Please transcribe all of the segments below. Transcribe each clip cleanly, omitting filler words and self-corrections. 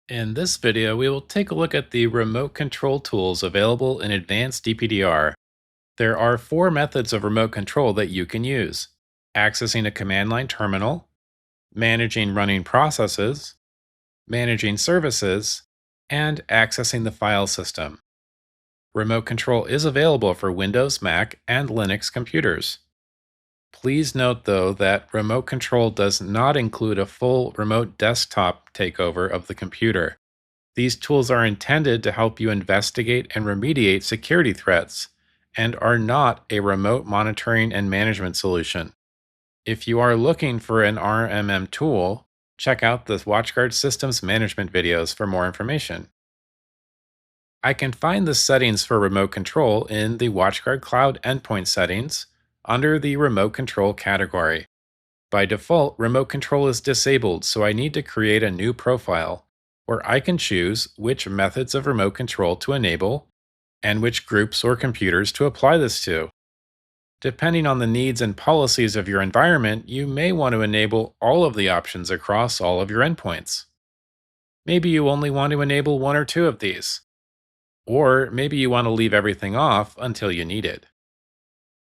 In this video, we will take a look at the remote control tools available in Advanced DPDR. There are four methods of remote control that you can use: accessing a command line terminal, managing running processes, managing services, and accessing the file system. Remote control is available for Windows, Mac, and Linux computers. Please note, though, that remote control does not include a full remote desktop takeover of the computer. These tools are intended to help you investigate and remediate security threats and are not a remote monitoring and management solution. If you are looking for an RMM tool, check out the WatchGuard Systems Management videos for more information. I can find the settings for remote control in the WatchGuard Cloud Endpoint Settings under the Remote Control category. By default, remote control is disabled, so I need to create a new profile where I can choose which methods of remote control to enable and which groups or computers to apply this to. Depending on the needs and policies of your environment, you may want to enable all of the options across all of your endpoints. Maybe you only want to enable one or two of these, or maybe you want to leave everything off until you need it.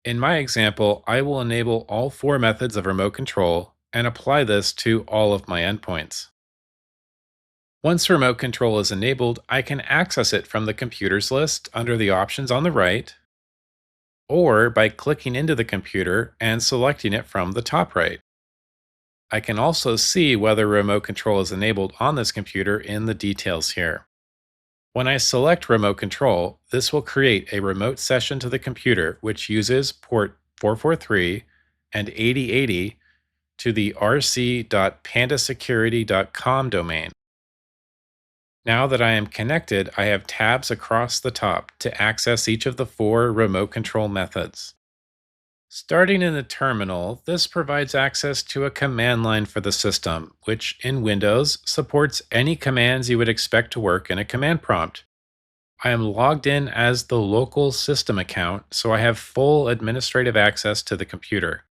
In my example, I will enable all four methods of remote control and apply this to all of my endpoints. Once remote control is enabled, I can access it from the computers list under the options on the right, or by clicking into the computer and selecting it from the top right. I can also see whether remote control is enabled on this computer in the details here. When I select remote control, this will create a remote session to the computer which uses port 443 and 8080 to the rc.pandasecurity.com domain. Now that I am connected, I have tabs across the top to access each of the four remote control methods. Starting in the terminal, this provides access to a command line for the system, which in Windows supports any commands you would expect to work in a command prompt. I am logged in as the local system account, so I have full administrative access to the computer.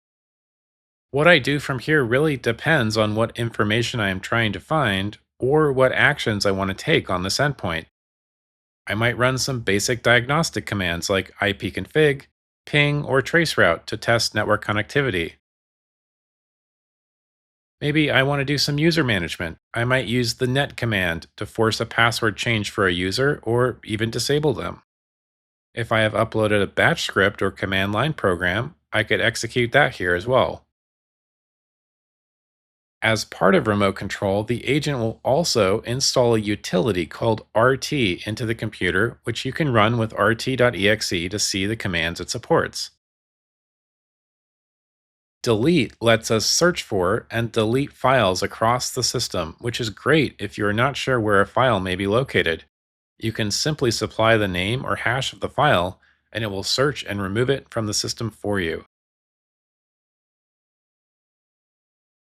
What I do from here really depends on what information I am trying to find or what actions I want to take on this endpoint. I might run some basic diagnostic commands like ipconfig, ping, or traceroute to test network connectivity. Maybe I want to do some user management. I might use the net command to force a password change for a user or even disable them. If I have uploaded a batch script or command line program, I could execute that here as well. As part of remote control, the agent will also install a utility called RT into the computer, which you can run with rt.exe to see the commands it supports. Delete lets us search for and delete files across the system, which is great if you are not sure where a file may be located. You can simply supply the name or hash of the file, and it will search and remove it from the system for you.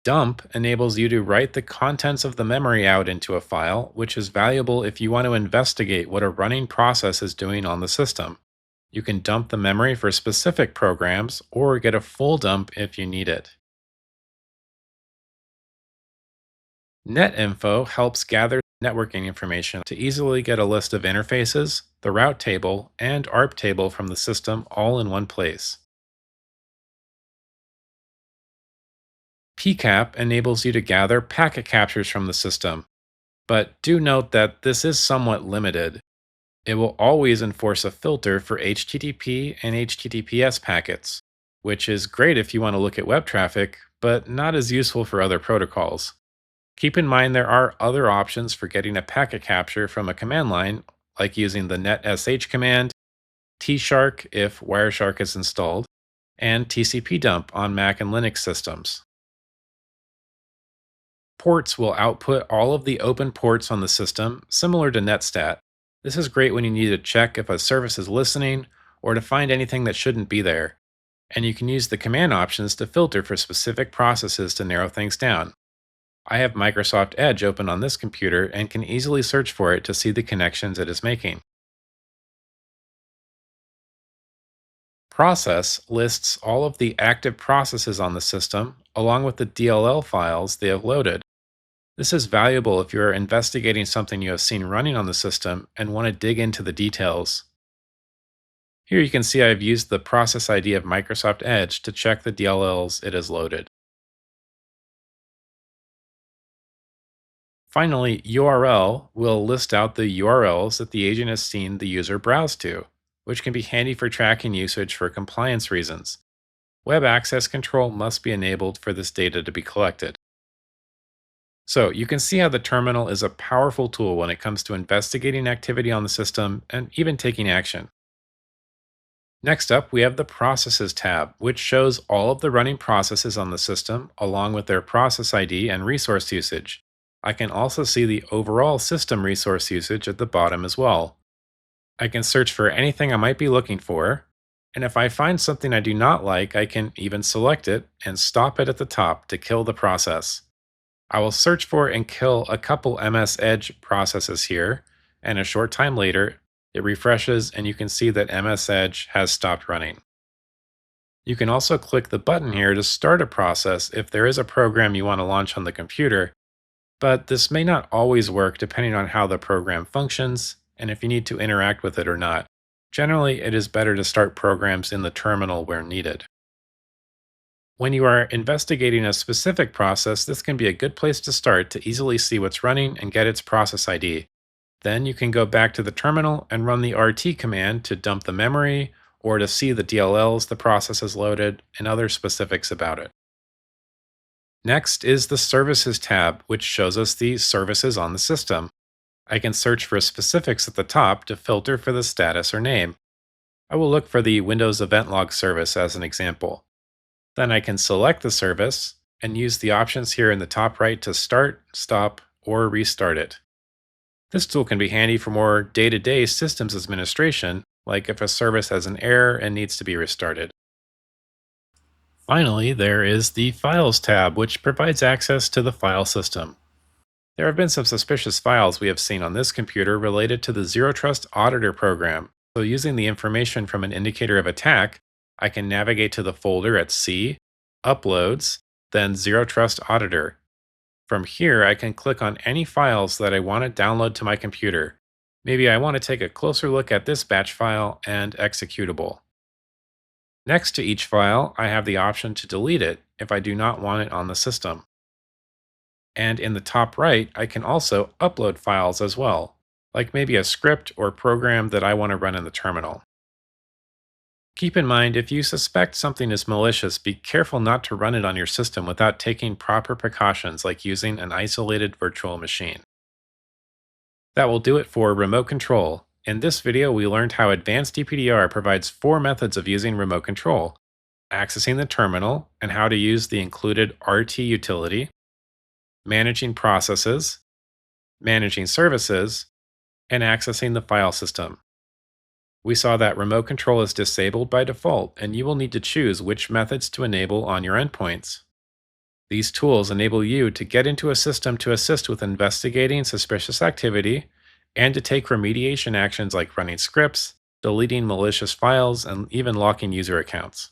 Dump enables you to write the contents of the memory out into a file, which is valuable if you want to investigate what a running process is doing on the system. You can dump the memory for specific programs or get a full dump if you need it. NetInfo helps gather networking information to easily get a list of interfaces, the route table, and ARP table from the system all in one place. PCAP enables you to gather packet captures from the system, but do note that this is somewhat limited. It will always enforce a filter for HTTP and HTTPS packets, which is great if you want to look at web traffic, but not as useful for other protocols. Keep in mind there are other options for getting a packet capture from a command line, like using the netsh command, tshark if Wireshark is installed, and TCP dump on Mac and Linux systems. Ports will output all of the open ports on the system, similar to netstat. This is great when you need to check if a service is listening or to find anything that shouldn't be there. And you can use the command options to filter for specific processes to narrow things down. I have Microsoft Edge open on this computer and can easily search for it to see the connections it is making. Process lists all of the active processes on the system, along with the DLL files they have loaded. This is valuable if you're investigating something you have seen running on the system and want to dig into the details. Here you can see I've used the process ID of Microsoft Edge to check the DLLs it has loaded. Finally, URL will list out the URLs that the agent has seen the user browse to, which can be handy for tracking usage for compliance reasons. Web access control must be enabled for this data to be collected. So you can see how the terminal is a powerful tool when it comes to investigating activity on the system and even taking action. Next up, we have the Processes tab, which shows all of the running processes on the system along with their process ID and resource usage. I can also see the overall system resource usage at the bottom as well. I can search for anything I might be looking for, and if I find something I do not like, I can even select it and stop it at the top to kill the process. I will search for and kill a couple MS Edge processes here, and a short time later, it refreshes and you can see that MS Edge has stopped running. You can also click the button here to start a process if there is a program you want to launch on the computer, but this may not always work depending on how the program functions and if you need to interact with it or not. Generally, it is better to start programs in the terminal where needed. When you are investigating a specific process, this can be a good place to start to easily see what's running and get its process ID. Then you can go back to the terminal and run the RT command to dump the memory or to see the DLLs the process has loaded and other specifics about it. Next is the Services tab, which shows us the services on the system. I can search for specifics at the top to filter for the status or name. I will look for the Windows Event Log service as an example. Then I can select the service and use the options here in the top right to start, stop, or restart it. This tool can be handy for more day-to-day systems administration, like if a service has an error and needs to be restarted. Finally, there is the Files tab, which provides access to the file system. There have been some suspicious files we have seen on this computer related to the Zero Trust Auditor program, so using the information from an indicator of attack, I can navigate to the folder at C, Uploads, then Zero Trust Auditor. From here, I can click on any files that I want to download to my computer. Maybe I want to take a closer look at this batch file and executable. Next to each file, I have the option to delete it if I do not want it on the system. And in the top right, I can also upload files as well, like maybe a script or program that I want to run in the terminal. Keep in mind, if you suspect something is malicious, be careful not to run it on your system without taking proper precautions like using an isolated virtual machine. That will do it for remote control. In this video, we learned how Advanced DPDR provides 4 methods of using remote control: accessing the terminal and how to use the included RT utility, managing processes, managing services, and accessing the file system. We saw that remote control is disabled by default, and you will need to choose which methods to enable on your endpoints. These tools enable you to get into a system to assist with investigating suspicious activity and to take remediation actions like running scripts, deleting malicious files, and even locking user accounts.